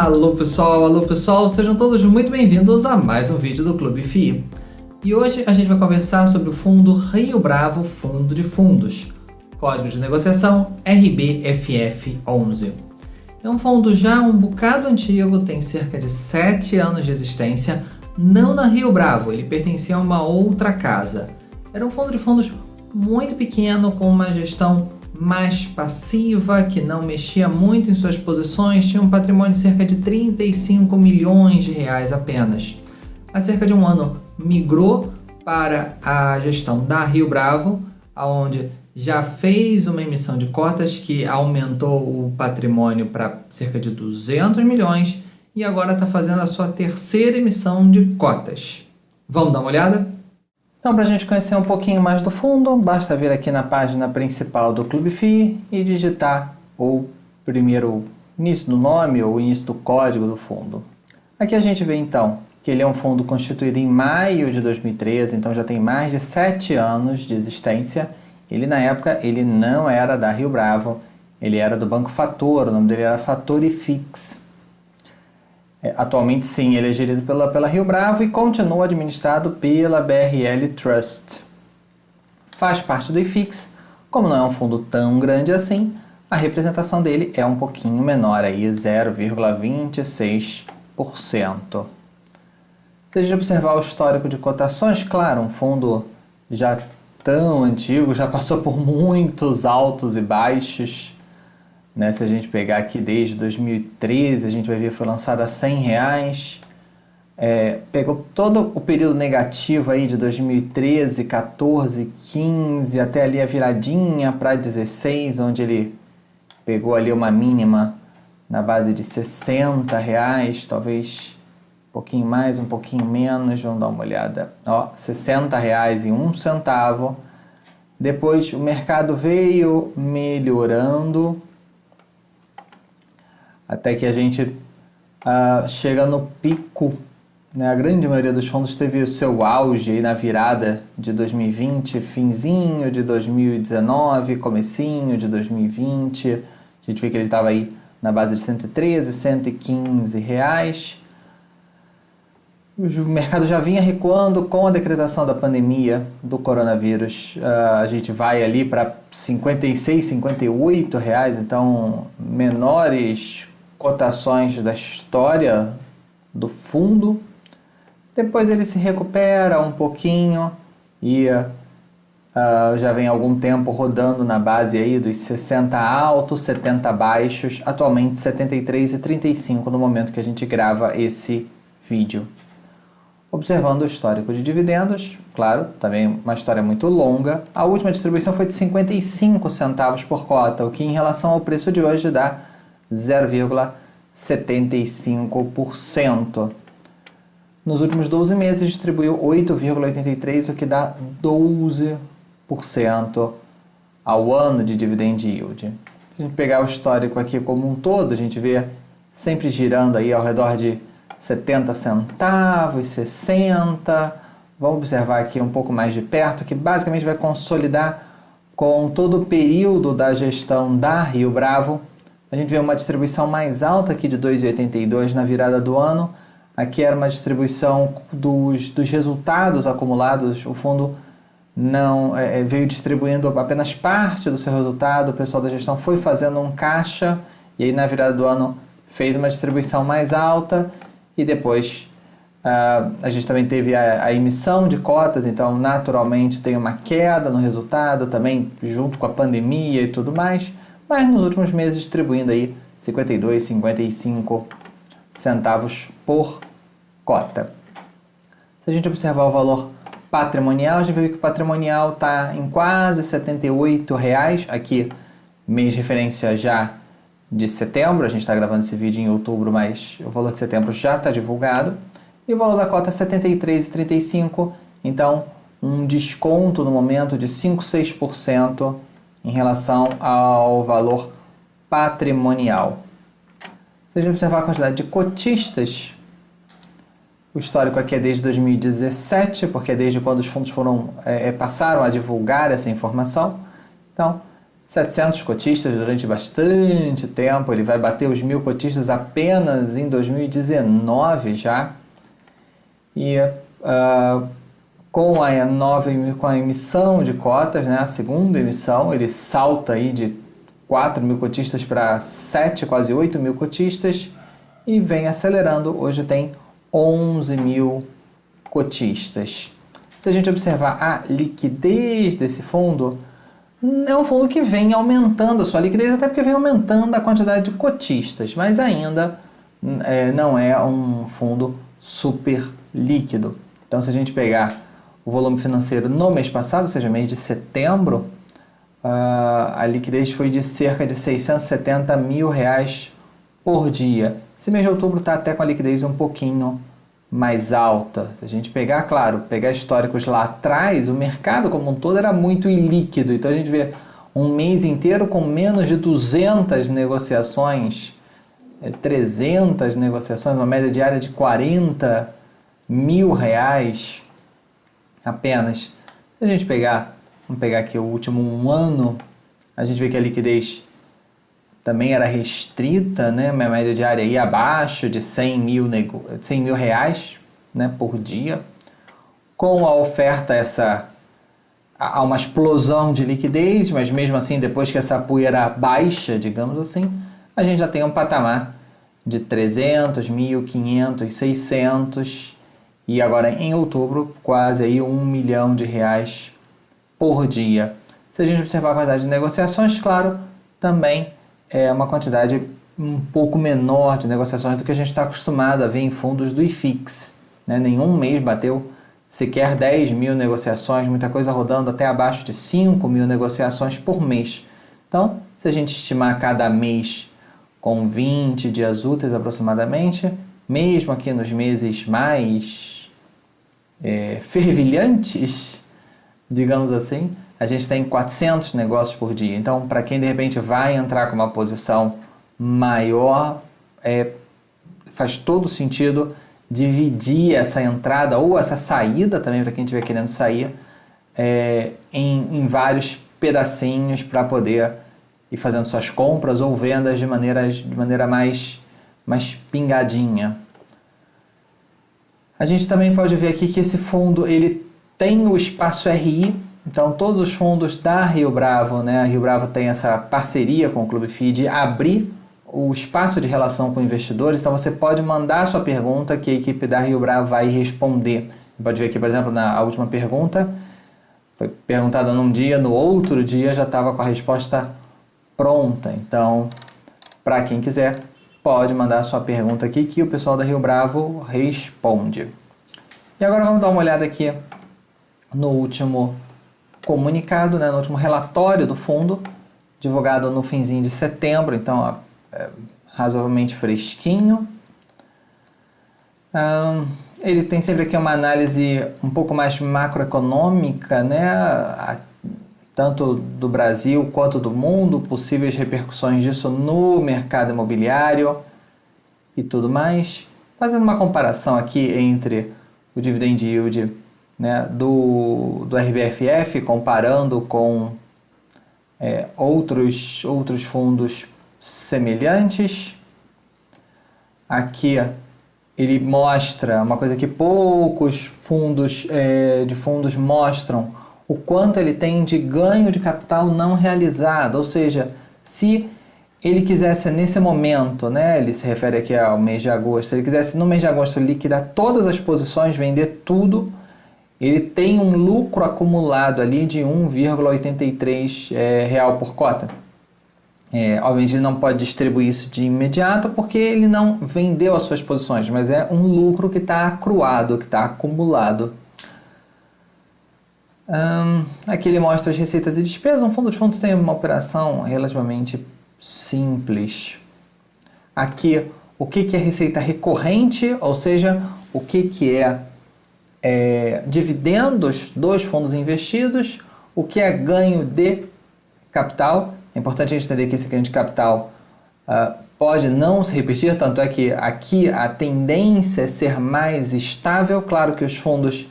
Alô pessoal, sejam todos muito bem-vindos a mais um vídeo do Clube FI. E hoje a gente vai conversar sobre o fundo Rio Bravo Fundo de Fundos, código de negociação RBFF11. É um fundo já um bocado antigo, tem cerca de 7 anos de existência, não na Rio Bravo, ele pertencia a uma outra casa. Era um fundo de fundos muito pequeno, com uma gestão mais passiva, que não mexia muito em suas posições, tinha um patrimônio de cerca de 35 milhões de reais apenas. Há cerca de um ano migrou para a gestão da Rio Bravo, onde já fez uma emissão de cotas que aumentou o patrimônio para cerca de 200 milhões e agora está fazendo a sua terceira emissão de cotas. Vamos dar uma olhada? Então, para a gente conhecer um pouquinho mais do fundo, basta vir aqui na página principal do Clube FI e digitar o primeiro início do nome ou início do código do fundo. Aqui a gente vê então que ele é um fundo constituído em maio de 2013, então já tem mais de 7 anos de existência. Ele na época ele não era da Rio Bravo, ele era do Banco Fator, o nome dele era Fatorifix. Atualmente sim, ele é gerido pela Rio Bravo e continua administrado pela BRL Trust. Faz parte do IFIX, como não é um fundo tão grande assim, a representação dele é um pouquinho menor, aí 0,26%. Se a gente observar o histórico de cotações, claro, um fundo já tão antigo, já passou por muitos altos e baixos. Se a gente pegar aqui desde 2013, a gente vai ver que foi lançado a R$100. Pegou todo o período negativo aí de 2013, 14, 15, até ali a viradinha para 16, onde ele pegou ali uma mínima na base de R$60, talvez um pouquinho mais, um pouquinho menos, vamos dar uma olhada. R$60,01. Depois o mercado veio melhorando, até que a gente chega no pico, A grande maioria dos fundos teve o seu auge aí na virada de 2020, finzinho de 2019, comecinho de 2020. A gente vê que ele estava aí na base de 113, 115 reais. O mercado já vinha recuando com a decretação da pandemia do coronavírus. A gente vai ali para 56, 58 reais, então menores cotações da história do fundo. Depois ele se recupera um pouquinho e já vem algum tempo rodando na base aí dos 60 altos, 70 baixos, atualmente 73,35 no momento que a gente grava esse vídeo. Observando o histórico de dividendos, claro, também uma história muito longa, a última distribuição foi de 55 centavos por cota, o que em relação ao preço de hoje dá 0,75%. Nos últimos 12 meses distribuiu 8,83%, o que dá 12% ao ano de dividend yield. Se a gente pegar o histórico aqui como um todo, a gente vê sempre girando aí ao redor de 70 centavos, 60. Vamos observar aqui um pouco mais de perto, que basicamente vai consolidar com todo o período da gestão da Rio Bravo. A gente vê uma distribuição mais alta aqui de 2,82 na virada do ano. Aqui era uma distribuição dos resultados acumulados. O fundo não veio distribuindo apenas parte do seu resultado. O pessoal da gestão foi fazendo um caixa e aí na virada do ano fez uma distribuição mais alta. E depois a gente também teve a emissão de cotas, então naturalmente tem uma queda no resultado também junto com a pandemia e tudo mais. Mas nos últimos meses distribuindo aí 52, 55 centavos por cota. Se a gente observar o valor patrimonial, a gente vê que o patrimonial está em quase R$78. Aqui, mês de referência já de setembro, a gente está gravando esse vídeo em outubro, mas o valor de setembro já está divulgado. E o valor da cota é R$ 73,35, então um desconto no momento de 5, 6% em relação ao valor patrimonial. Se a gente observar a quantidade de cotistas, o histórico aqui é desde 2017, porque é desde quando os fundos passaram a divulgar essa informação. Então, 700 cotistas durante bastante tempo. Ele vai bater os 1.000 cotistas apenas em 2019 já. E com a emissão de cotas, né, a segunda emissão, ele salta aí de 4.000 cotistas para 7, quase 8.000 cotistas e vem acelerando. Hoje tem 11.000 cotistas. Se a gente observar a liquidez desse fundo, é um fundo que vem aumentando a sua liquidez, até porque vem aumentando a quantidade de cotistas, mas ainda não é um fundo super líquido. Então, se a gente pegar o volume financeiro no mês passado, ou seja, mês de setembro, a liquidez foi de cerca de R$670 mil por dia. Esse mês de outubro está até com a liquidez um pouquinho mais alta. Se a gente pegar, claro, pegar históricos lá atrás, o mercado como um todo era muito ilíquido. Então a gente vê um mês inteiro com menos de 200 negociações, 300 negociações, uma média diária de R$40 mil apenas. Se a gente pegar, vamos pegar aqui o último ano, a gente vê que a liquidez também era restrita, né? Minha média diária ia abaixo de 100 mil reais, né, por dia. Com a oferta, há uma explosão de liquidez, mas mesmo assim, depois que essa poeira baixa, digamos assim, a gente já tem um patamar de 300, 1.500, 600 e agora em outubro quase aí R$1 milhão por dia. Se a gente observar a quantidade de negociações, claro, também é uma quantidade um pouco menor de negociações do que a gente está acostumado a ver em fundos do IFIX, né? Nenhum mês bateu sequer 10.000 negociações, muita coisa rodando até abaixo de 5.000 negociações por mês. Então, se a gente estimar cada mês com 20 dias úteis aproximadamente, mesmo aqui nos meses mais fervilhantes, digamos assim, a gente tem 400 negócios por dia. Então, para quem de repente vai entrar com uma posição maior, faz todo sentido dividir essa entrada ou essa saída também, para quem estiver querendo sair, em vários pedacinhos para poder ir fazendo suas compras ou vendas de maneira mais pingadinha. A gente também pode ver aqui que esse fundo ele tem o espaço RI. Então, todos os fundos da Rio Bravo, né? A Rio Bravo tem essa parceria com o Clube FI de abrir o espaço de relação com investidores. Então, você pode mandar a sua pergunta que a equipe da Rio Bravo vai responder. Você pode ver aqui, por exemplo, a última pergunta foi perguntada num dia, no outro dia já estava com a resposta pronta. Então, para quem quiser, pode mandar a sua pergunta aqui que o pessoal da Rio Bravo responde. E agora vamos dar uma olhada aqui no último comunicado, né, no último relatório do fundo, divulgado no finzinho de setembro, então razoavelmente fresquinho. Ele tem sempre aqui uma análise um pouco mais macroeconômica, né, tanto do Brasil quanto do mundo, possíveis repercussões disso no mercado imobiliário e tudo mais. Fazendo uma comparação aqui entre o dividend yield, né, do RBFF, comparando com outros fundos semelhantes. Aqui ele mostra uma coisa que poucos fundos mostram, o quanto ele tem de ganho de capital não realizado. Ou seja, se ele quisesse nesse momento, né, ele se refere aqui ao mês de agosto, se ele quisesse no mês de agosto liquidar todas as posições, vender tudo, ele tem um lucro acumulado ali de 1,83 real por cota. Obviamente ele não pode distribuir isso de imediato porque ele não vendeu as suas posições, mas é um lucro que está acruado, que está acumulado. Aqui ele mostra as receitas e despesas. Um fundo de fundos tem uma operação relativamente simples. Aqui, o que é receita recorrente, ou seja, o que é dividendos dos fundos investidos, o que é ganho de capital. É importante a gente entender que esse ganho de capital pode não se repetir, tanto é que aqui a tendência é ser mais estável. Claro que os fundos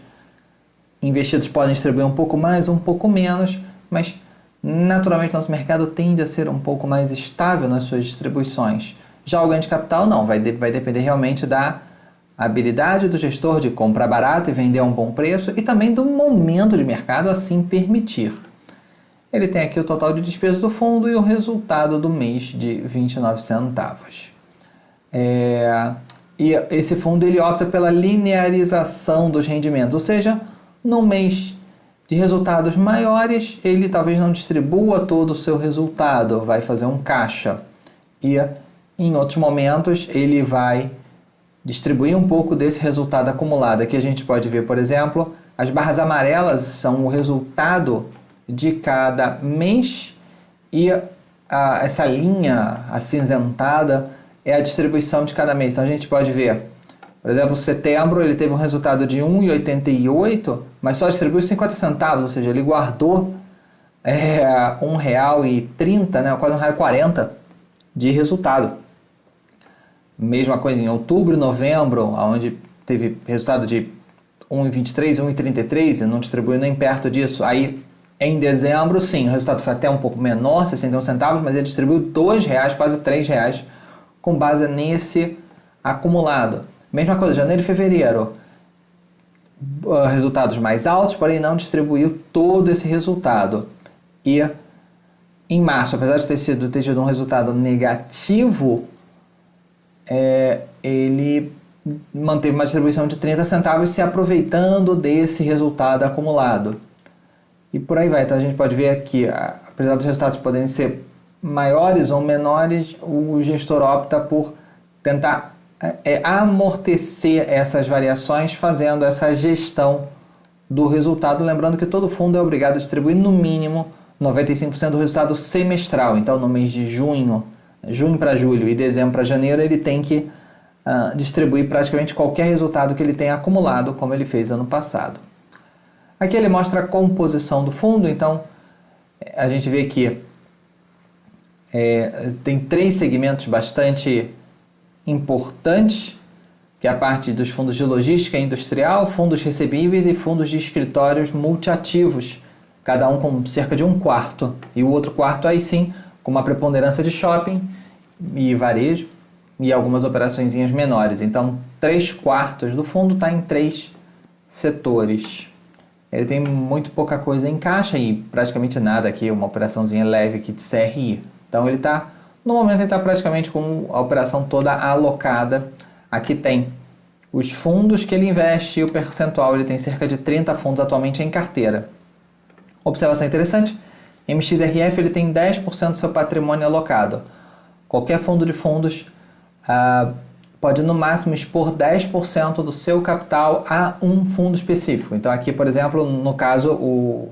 investidos podem distribuir um pouco mais, um pouco menos, mas naturalmente nosso mercado tende a ser um pouco mais estável nas suas distribuições. Já o ganho de capital não, vai depender realmente da habilidade do gestor de comprar barato e vender a um bom preço e também do momento de mercado assim permitir. Ele tem aqui o total de despesas do fundo e o resultado do mês de 29 centavos. E esse fundo ele opta pela linearização dos rendimentos, ou seja, no mês de resultados maiores, ele talvez não distribua todo o seu resultado, vai fazer um caixa. E em outros momentos, ele vai distribuir um pouco desse resultado acumulado. Aqui a gente pode ver, por exemplo, as barras amarelas são o resultado de cada mês e essa linha acinzentada é a distribuição de cada mês. Então a gente pode ver, por exemplo, setembro ele teve um resultado de 1,88, mas só distribuiu 50 centavos, ou seja, ele guardou R$1,30, né, quase R$1,40 de resultado. Mesma coisa em outubro e novembro, onde teve resultado de 1,23, 1,33 e não distribuiu nem perto disso. Aí em dezembro, sim, o resultado foi até um pouco menor, 61 centavos, mas ele distribuiu R$2, quase R$3, com base nesse acumulado. Mesma coisa, janeiro e fevereiro, resultados mais altos, porém não distribuiu todo esse resultado. E em março, apesar de ter tido um resultado negativo, ele manteve uma distribuição de 30 centavos se aproveitando desse resultado acumulado. E por aí vai. Então a gente pode ver aqui, apesar dos resultados poderem ser maiores ou menores, o gestor opta por tentar amortecer essas variações fazendo essa gestão do resultado. Lembrando que todo fundo é obrigado a distribuir no mínimo 95% do resultado semestral. Então no mês de junho para julho e dezembro para janeiro, ele tem que distribuir praticamente qualquer resultado que ele tenha acumulado, como ele fez ano passado. Aqui ele mostra a composição do fundo, então a gente vê que tem 3 segmentos bastante importantes, que é a parte dos fundos de logística industrial, fundos recebíveis e fundos de escritórios multiativos, cada um com cerca de 1/4, e o outro quarto aí sim com uma preponderância de shopping e varejo e algumas operaçõezinhas menores. Então 3/4 do fundo está em 3 setores. Ele tem muito pouca coisa em caixa e praticamente nada aqui, uma operaçãozinha leve aqui de CRI. Então no momento ele está praticamente com a operação toda alocada. Aqui tem os fundos que ele investe e o percentual, ele tem cerca de 30 fundos atualmente em carteira. Observação interessante, MXRF ele tem 10% do seu patrimônio alocado. Qualquer fundo de fundos pode no máximo expor 10% do seu capital a um fundo específico. Então aqui, por exemplo, no caso, o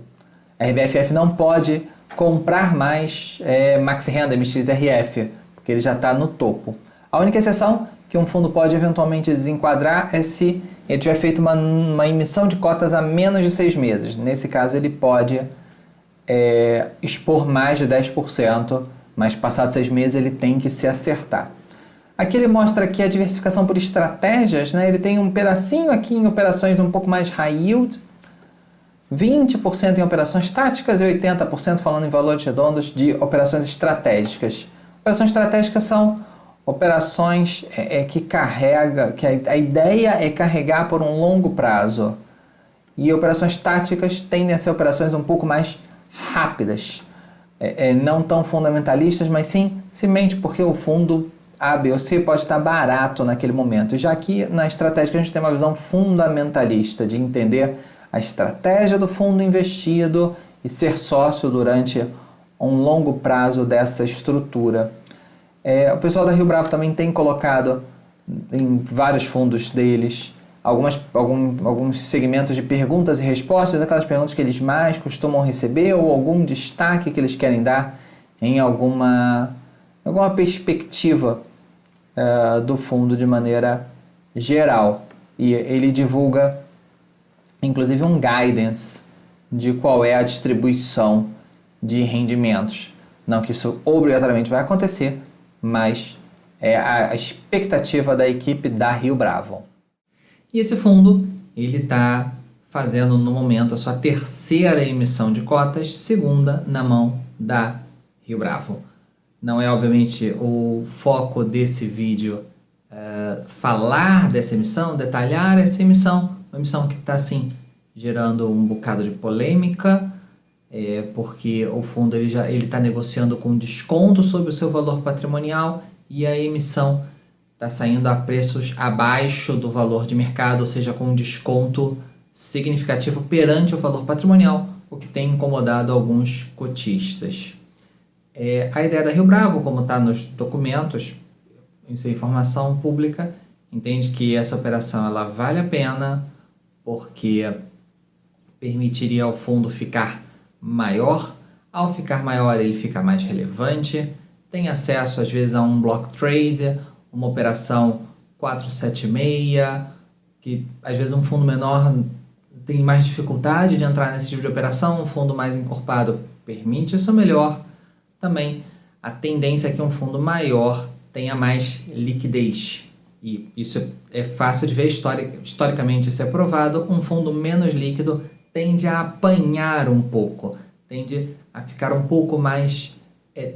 RBFF não pode comprar mais Maxi Renda, MXRF, porque ele já está no topo. A única exceção que um fundo pode eventualmente desenquadrar é se ele tiver feito uma emissão de cotas há menos de 6 meses. Nesse caso ele pode expor mais de 10%, mas passados 6 meses ele tem que se acertar. Aqui ele mostra aqui a diversificação por estratégias, né? Ele tem um pedacinho aqui em operações um pouco mais high yield, 20% em operações táticas e 80%, falando em valores redondos, de operações estratégicas. Operações estratégicas são operações que a ideia é carregar por um longo prazo. E operações táticas tendem a ser operações um pouco mais rápidas, não tão fundamentalistas, mas sim simplesmente porque o fundo A, B ou C pode estar barato naquele momento. Já que na estratégia a gente tem uma visão fundamentalista de entender a estratégia do fundo investido e ser sócio durante um longo prazo dessa estrutura. O pessoal da Rio Bravo também tem colocado em vários fundos deles alguns segmentos de perguntas e respostas, aquelas perguntas que eles mais costumam receber ou algum destaque que eles querem dar em alguma perspectiva do fundo de maneira geral. E ele divulga inclusive um guidance de qual é a distribuição de rendimentos. Não que isso obrigatoriamente vai acontecer, mas é a expectativa da equipe da Rio Bravo. E esse fundo ele está fazendo no momento a sua terceira emissão de cotas, segunda na mão da Rio Bravo. Não é, obviamente, o foco desse vídeo falar dessa emissão, detalhar essa emissão, uma emissão que está, assim, gerando um bocado de polêmica, porque o fundo ele está negociando com desconto sobre o seu valor patrimonial e a emissão está saindo a preços abaixo do valor de mercado, ou seja, com um desconto significativo perante o valor patrimonial, o que tem incomodado alguns cotistas. A ideia da Rio Bravo, como está nos documentos, isso é informação pública, entende que essa operação ela vale a pena porque permitiria ao fundo ficar maior. Ao ficar maior, ele fica mais relevante, tem acesso às vezes a um block trade, uma operação 476, que às vezes um fundo menor tem mais dificuldade de entrar nesse tipo de operação, um fundo mais encorpado permite isso melhor. Também a tendência é que um fundo maior tenha mais liquidez. E isso é fácil de ver, historicamente isso é provado. Um fundo menos líquido tende a apanhar um pouco, tende a ficar um pouco mais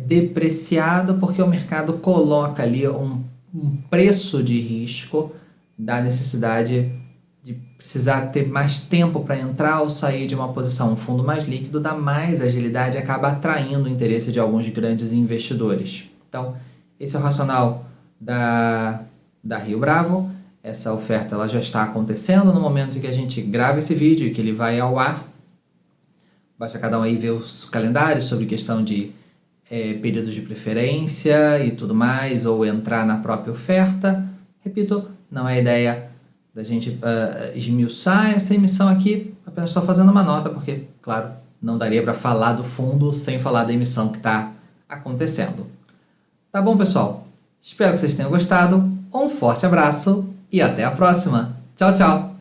depreciado, porque o mercado coloca ali um preço de risco da necessidade de precisar ter mais tempo para entrar ou sair de uma posição. Um fundo mais líquido dá mais agilidade e acaba atraindo o interesse de alguns grandes investidores. Então, esse é o racional da Rio Bravo. Essa oferta ela já está acontecendo no momento em que a gente grava esse vídeo e que ele vai ao ar. Basta cada um aí ver os calendários sobre questão de períodos de preferência e tudo mais, ou entrar na própria oferta. Repito, não é ideia da gente esmiuçar essa emissão aqui, apenas estou fazendo uma nota, porque, claro, não daria para falar do fundo sem falar da emissão que está acontecendo. Tá bom, pessoal? Espero que vocês tenham gostado. Um forte abraço e até a próxima. Tchau, tchau!